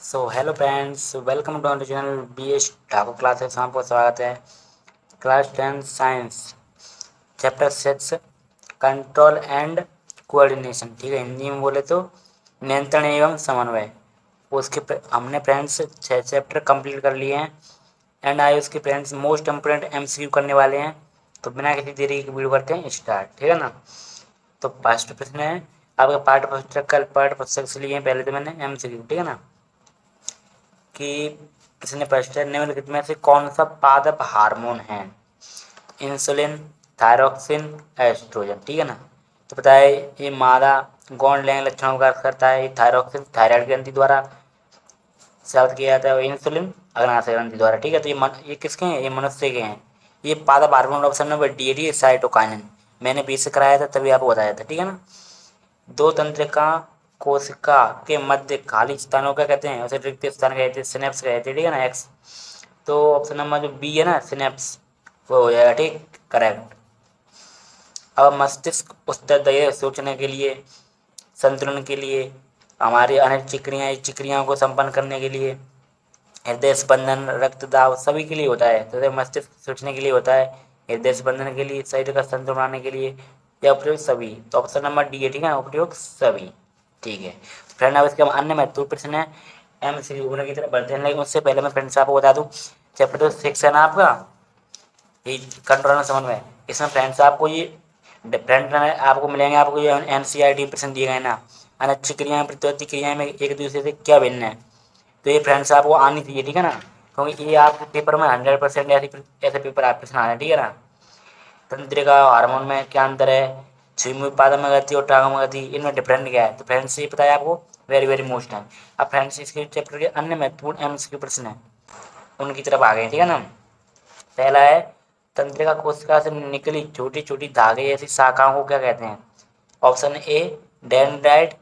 So hello friends, welcome to our channel B S Thakur classes. आपको स्वागत है। Class 10 science chapter 6 control and coordination. ठीक है, हिंदी में बोले तो नियंत्रण एवं समन्वय। हमने फ्रेंड्स 6 चैप्टर कंप्लीट कर लिए हैं एंड आए उसके फ्रेंड्स मोस्ट इम्पोर्टेंट एमसीक्यू करने वाले हैं। तो बिना किसी देरी की वीडियो करते हैं स्टार्ट। ठीक है ना। तो फर्स्ट प्रश्न है आपका पाठ पुस्तक, कल पाठ पुस्तक से लिए हैं, पहले तो मैंने एमसीक्यू। ठीक है ना। कि इसने प्रश्न है, निम्नलिखित में से कौन सा पादप हार्मोन है? Insulin, thyroxine, estrogen. ठीक है ना। तो पता है ये मादा गौण लैंगिक लक्षणों का करता है। ये थायरोक्सिन थायराइड ग्रंथि द्वारा स्रावित किया जाता है और इंसुलिन अग्नाशय ग्रंथि द्वारा। ठीक है। तो ये किसके हैं? ये मनुष्य के हैं। ये पादप हार्मोन ऑप्शन नंबर डी है साइटोकाइनिन। मैंने बी से कराया था तभी आपको बताया था। ठीक है ना। दो तंत्रिका कोशिका के मध्य खाली स्थानों का कहते हैं, उसे रिक्त स्थान कहते हैं, सिनेप्स कहते हैं। ठीक है ना, एक्स। तो ऑप्शन नंबर जो बी है ना, सिनेप्स, वो हो जाएगा। ठीक, करेक्ट। अब मस्तिष्क उत्तरदायी सोचने के लिए, संतुलन के लिए, हमारी अनेक चिक्रियाओं को संपन्न करने के लिए, हृदय स्पंदन, रक्तदाब सभी के लिए होता है। तो मस्तिष्क सोचने के लिए होता है, हृदय स्पंदन के लिए, शरीर का संतुलन बनाने के लिए, या उपयोग सभी। तो ऑप्शन नंबर डी है। ठीक है, उपयोग सभी। ठीक है फ्रेंड। अब इसके अन्य महत्वपूर्ण प्रश्न है एमसीक्यू की तरफ बढ़ते हैं, लेकिन उससे पहले मैं फ्रेंड्स आपको बता दूं चैप्टर 6 है ना आपका, ये कंट्रोल एंड समन्वय। इसमें फ्रेंड्स आपको ये डिफरेंट आपको मिलेंगे। आपको ये एनसीईआरटी प्रश्न दिए गए ना, अनिश्चित क्रियाएं प्रतिवर्ती क्रियाएं में एक दूसरे से क्या भिन्न है। तो ये फ्रेंड्स आपको आनी चाहिए। ठीक है ना, क्योंकि ये आपके पेपर में 100% ऐसे पेपर आप प्रश्न आ रहे हैं। ठीक है ना। तंत्रिका हार्मोन में क्या अंतर है, सुई पादम में गति और टांगों में गति, इनमें डिफरेंट क्या है। तो फ्रेंड्स ये पता है आपको, वेरी वेरी मोस्ट है। अब फ्रेंड्स इसके चैप्टर के अन्य महत्वपूर्ण एमसीक्यू प्रश्न है, उनकी तरफ आ गए। ठीक है ना। पहला है, तंत्रिका कोशिका से निकली छोटी छोटी धागे ऐसी शाखाओं को क्या कहते हैं? ऑप्शन ए डेंड्राइट,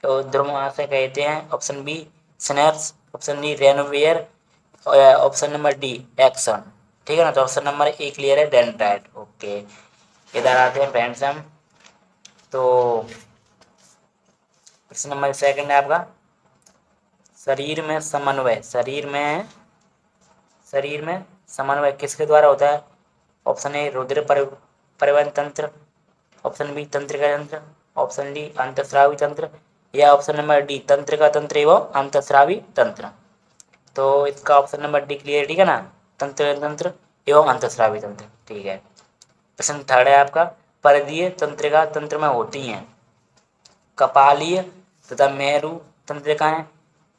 तो ध्रुमाशय कहते हैं। Option B synapse, option D Ranvier, option number D axon. ठीक है ना। तो ऑप्शन नंबर ए क्लियर है, डेंड्राइट। ओके, इधर आते हैं फ्रेंड्स हम। तो प्रश्न नंबर सेकंड है आपका, शरीर में समन्वय, शरीर में समन्वय किसके द्वारा होता है? ऑप्शन ए रुधिर परिवहन तंत्र, ऑप्शन बी तंत्रिका तंत्र, ऑप्शन डी अंतःस्रावी तंत्र, या ऑप्शन नंबर डी तंत्रिका तंत्र एवं अंतःस्रावी तंत्र। तो इसका ऑप्शन नंबर डी क्लियर। ठीक है ना, तंत्रिका तंत्र एवं अंतःस्रावी तंत्र। ठीक है। प्रश्न थर्ड है आपका, परिधीय तंत्रिका तंत्र में होती हैं कपालीय तथा मेरु तंत्रिकाएं,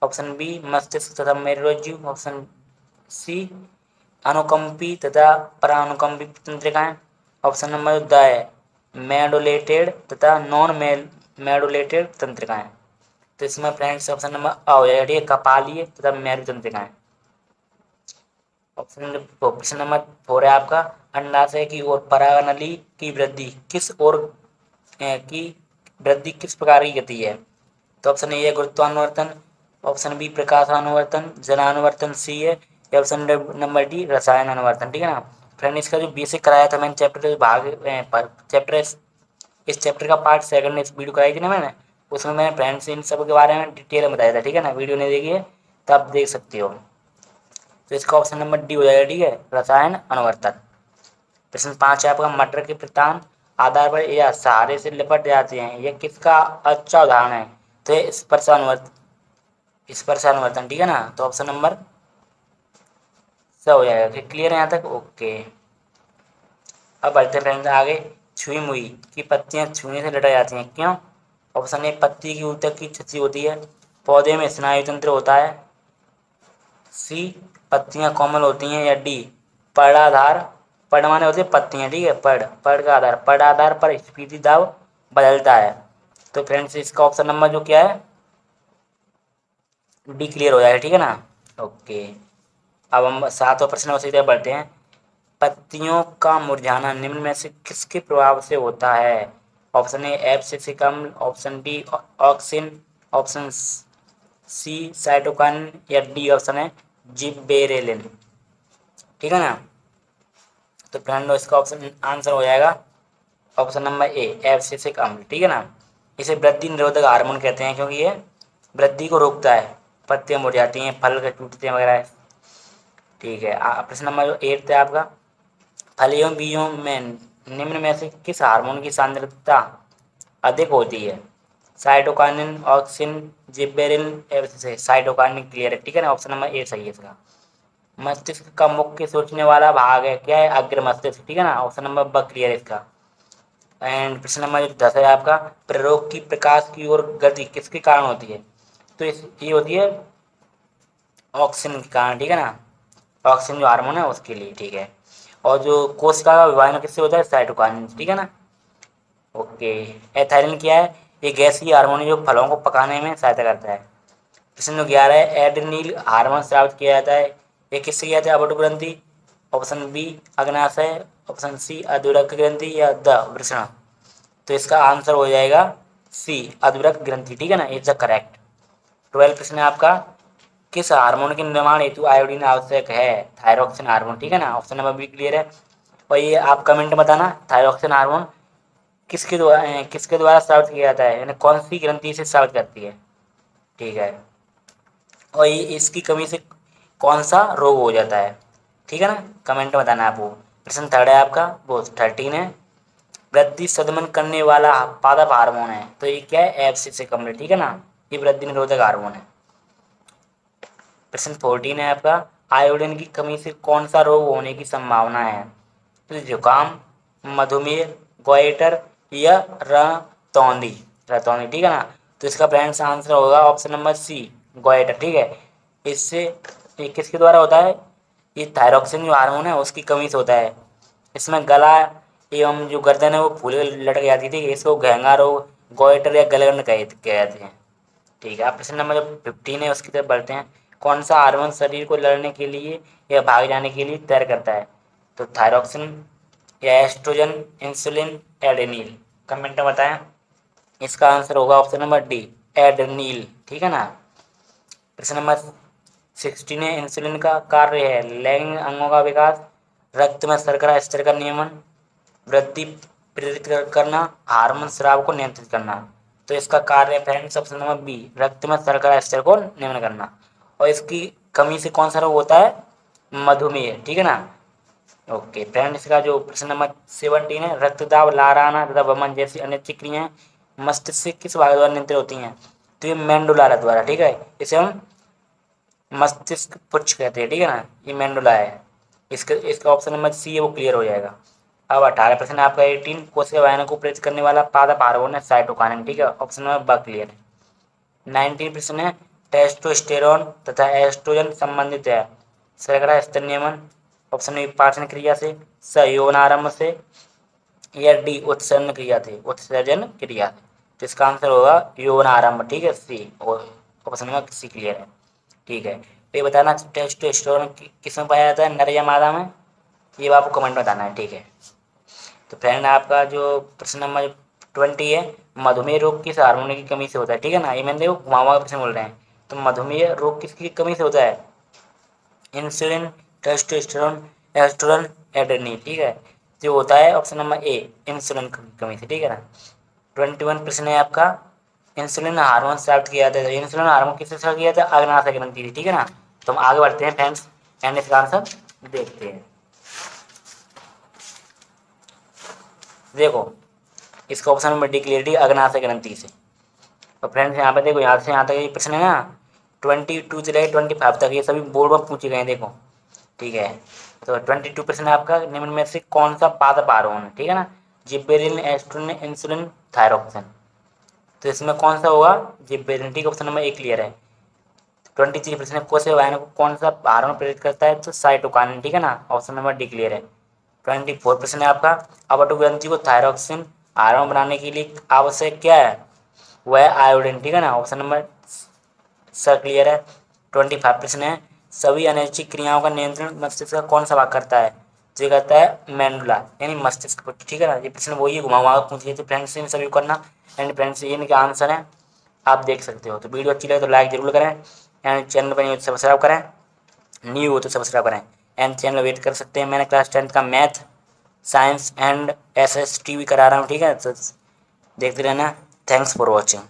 ऑप्शन बी मस्तिष्क तथा मेरुरज्जु, ऑप्शन सी अनुकंपी तथा परानुकंपी तंत्रिकाएं, ऑप्शन नंबर द है मेडुलेटेड तथा नॉन मेडुलेटेड तंत्रिकाएं। तो इसमें फ्रेंड्स ऑप्शन नंबर आ हो जाएगा। ठीक है, कपालीय तथा मेरु तंत्रिकाएं। प्रश्न नंबर 4 है आपका, अंडाशय की ओर परागनली की वृद्धि किस ओर की वृद्धि किस प्रकार की गति है? तो ऑप्शन ए है गुरुत्वानुवर्तन, ऑप्शन बी प्रकाशानुवर्तन, जलानुवर्तन सी है, या ऑप्शन नंबर डी रसायन अनुवर्तन। ठीक है ना। फ्रेंड इसका जो बेसिक कराया था मैंने चैप्टर चैप्टर इस चैप्टर का पार्ट सेकंड इस वीडियो कराई थी ना मैंने, उसमें मैंने फ्रेंड्स इन सब के बारे में डिटेल में बताया था। ठीक है ना, वीडियो नहीं देखी है तो आप देख सकते हो। तो इसका ऑप्शन नंबर डी हो जाएगा। ठीक है, रसायन अनुवर्तन। प्रश्न 5 है आपका, मटर के प्रतान आधार पर या सहारे से लिपट जाते हैं, यह किसका अच्छा उदाहरण है? तो ये स्पर्शानुवर्तन। ठीक है ना। तो ऑप्शन नंबर सब हो जाएगा। क्लियर है यहाँ तक? ओके। अब बढ़ते फ्रेंड्स आगे, छुई मुई की पत्तियां छूने से लटा जाती हैं, क्यों? ऑप्शन ए पत्ती की ऊतक की क्षति होती है, पौधे में स्नायु तंत्र होता है, सी पत्तियां कोमल होती हैं, या डी पर्णाधार, पर्ण माने होती है पत्तियां। ठीक है, पर्ण का आधार, पर्ण आधार पर स्फीति दाब बदलता है। तो फ्रेंड्स इसका ऑप्शन नंबर जो क्या है, डी क्लियर हो जाएगा। ठीक है ना। ओके। अब हम सातवां प्रश्न सीधे बढ़ते हैं, पत्तियों का मुरझाना निम्न में से किसके प्रभाव से होता है? ऑप्शन ए एब्सिसिक अम्ल, option D auxin, option C cytokinin, या डी ऑप्शन है जिबेरेलिन। ठीक है ना। तो फ्रेंड इसका ऑप्शन आंसर हो जाएगा ऑप्शन नंबर ए एब्सिसिक अम्ल। ठीक है ना। इसे वृद्धि निरोधक हार्मोन कहते हैं, क्योंकि ये वृद्धि को रोकता है। पत्तियाँ मुरझाती हैं, फल के टूटते हैं वगैरह। ठीक है, प्रश्न नंबर 8 है आपका, फल एवं बीजों में निम्न में से किस हार्मोन की सांद्रता अधिक होती है? Cytokinin, auxin, gibberellin, abscisic. Cytokinin clear है, ठीक है ना, ऑप्शन नंबर ए सही है इसका। मस्तिष्क का मुख्य सोचने वाला भाग है, क्या है? अग्र मस्तिष्क, ठीक है ना, ऑप्शन नंबर ब क्लियर है इसका। एंड प्रश्न नंबर 10 है आपका, प्ररोग की प्रकाश की ओर गति किसके कारण होती है? तो ये होती है ऑक्सीजन के कारण, ठीक है ना, ऑक्सीजन जो हार्मोन है उसके लिए, ठीक है। और जो कोशिका का विभाजन किससे होता है? साइटोकाइनिन, ठीक है ना। ओके, एथाइलिन क्या है? ये गैसीय हार्मोन है जो फलों को पकाने में सहायता करता है। प्रश्न नंबर 11 है, एड्रेनल हार्मोन स्रावित किया जाता है, ये किससे किया जाता है? अबोट ग्रंथि, ऑप्शन बी अग्नाशय, ऑप्शन सी अधुरक ग्रंथि, या द वृषण। तो इसका आंसर हो जाएगा सी अधुरक ग्रंथि, ठीक है ना, इज द करेक्ट। 12 प्रश्न है आपका, किस हार्मोन के निर्माण हेतु आयोडीन आवश्यक है? थायरोक्सिन हार्मोन, ठीक है ना, ऑप्शन नंबर बी क्लियर है। और ये आप कमेंट में बताना, थायरोक्सिन हार्मोन किसके द्वारा स्रावित किया जाता है, यानी कौन सी ग्रंथि से स्रावित करती है, ठीक है। और ये इसकी कमी से कौन सा रोग हो जाता है, ठीक है ना, कमेंट में बताना आपको। प्रश्न 3 है आपका, वो 13 है, वृद्धि सदमन करने वाला पादप हार्मोन है, तो ये क्या है? एब्सिस से कम, ठीक है ना, ये वृद्धि निरोधक हार्मोन है। प्रश्न 14 है आपका, आयोडीन की कमी से कौन सा रोग होने की संभावना है? तो जुकाम, मधुमेह, गोइटर, या रतौंधी। रतौंधी, ठीक है ना, तो इसका फ्रेंड्स आंसर होगा ऑप्शन नंबर सी गोइटर, ठीक है। इससे ये किसके द्वारा होता है? ये थायरोक्सिन जो हार्मोन है उसकी कमी से होता है। इसमें गला एवं जो गर्दन है वो फूले लटक जाती थी, इसको घेंगा रोग, गोइटर या गलगंड कहे जाते हैं, ठीक है। आप प्रश्न नंबर जो 15 है उसकी तरफ बढ़ते हैं, कौन सा हार्मोन शरीर को लड़ने के लिए या भाग जाने के लिए तैयार करता है? तो थायरोक्सिन, या एस्ट्रोजन, इंसुलिन, एड्रेनल। कमेंट में बताएं, इसका आंसर होगा ऑप्शन नंबर डी एड्रेनल, ठीक है ना। प्रश्न नंबर 16 है, इंसुलिन का कार्य है लैंगिक अंगों का विकास, रक्त में शर्करा स्तर का नियमन, वृद्धि प्रेरित करना, हार्मोन स्राव को नियंत्रित करना। तो इसका कार्य फ्रेंड्स ऑप्शन नंबर बी रक्त में शर्करा स्तर को नियमन करना। और इसकी कमी से कौन सा रोग होता है? मधुमेह, ठीक है ना। ओके फ्रेंड, इसका जो प्रश्न नंबर 17 है, रक्तदाब, लाराना तथा वमन जैसी अन्य क्रियाएं मस्तिष्क के किस भाग द्वारा नियंत्रित होती हैं? तो ये मेंडुला द्वारा, ठीक है, इसे हम मस्तिष्क पुच्छ कहते हैं, ठीक है ना, ये मेंडुला है। इसका ऑप्शन नंबर सी है वो क्लियर हो जाएगा। अब 18 प्रश्न आपका 18, कोशिका वाहिनी को प्रेरित करने वाला पादप हार्मोन है साइटोकाइनिन, ठीक है, ऑप्शन नंबर ब क्लियर है। 19 प्रश्न है, टेस्टोस्टेरोन तथा एस्ट्रोजन संबंधित है शर्करा स्तर नियमन, ऑप्शन ए पाचन क्रिया से, स यौनारंभ से, या डी उत्सर्जन क्रिया थे, उत्सर्जन क्रिया थे। तो इसका आंसर होगा यौनारंभ, ठीक है, सी, ऑप्शन नंबर सी क्लियर है, ठीक है। तो ये बताना टेस्टोस्टेरोन किस में पाया जाता है, नर या मादा में? ये आपको कमेंट में बताना है, ठीक है। तो फ्रेंड आपका जो प्रश्न नंबर 20 है, मधुमेह रोग किस हार्मोन की कमी से होता है, ठीक है ना, ये मैंने देखो घुमा प्रश्न बोल रहे हैं। तो मधुमेह रोग किसकी कमी से होता है? इंसुलिन, टेस्टोस्टेरोन, एस्ट्रोजन, एड्रेनल, ठीक है, जो होता है ऑप्शन नंबर ए इंसुलिन की कमी से, ठीक है ना। 21 प्रश्न है आपका, इंसुलिन हार्मोन स्रावित किया जाता है, इंसुलिन हार्मोन किससे स्रावित किया जाता है? अग्नाशय ग्रंथि, ठीक है ना। तो हम आगे बढ़ते हैं फ्रेंड्स एंड इसका आंसर देखते हैं। देखो, इसका ऑप्शन नंबर डी क्लियरिटी अग्नाशय ग्रंथि से। तो फ्रेंड्स यहाँ पे देखो, यहाँ से यहाँ तक ये प्रश्न है ना, 22 से लेकर 25 तक ये सभी बोर्ड में पूछे गए हैं, देखो, ठीक है। तो 22 प्रश्न है आपका, निम्न में से कौन सा पादप हार्मोन है, ठीक है ना, जिबेरिल, एस्ट्रोजन, इंसुलिन, थायरोक्सिन। तो इसमें कौन सा होगा? जिबेरिल, ठीक, ऑप्शन नंबर ए क्लियर है। 23 प्रश्न है, कोशिका वाहिनी को कौन सा हार्मोन प्रेरित करता है? तो साइटोकाइनिन, ठीक है ना, ऑप्शन नंबर डी क्लियर है। 24 प्रश्न है आपका, अबोटो ग्रंथि को थायरोक्सिन हार्मोन बनाने के लिए आवश्यक क्या है? वह आयोडीन, ठीक है ना, ऑप्शन नंबर स क्लियर है। 25 प्रश्न है, सभी अनैच्छिक क्रियाओं का नियंत्रण मस्तिष्क का कौन सा भाग करता है? जो करता है मेंडुला, यानी मस्तिष्क को, ठीक है ना। ये प्रश्न वही है, घुमा घुमा पूछ लिए, तो फ्रेंड्स इन सभी करना। एंड फ्रेंड्स ये इनके आंसर है, आप देख सकते हो। तो वीडियो अच्छी लगे तो लाइक जरूर करें, एंड चैनल पर सब्सक्राइब करें, न्यू हो तो सब्सक्राइब करें, एंड चैनल वेट कर सकते हैं। मैंने क्लास 10th का मैथ, साइंस एंड SST भी करा रहा हूँ, ठीक है, तो देखते रहना। Thanks for watching.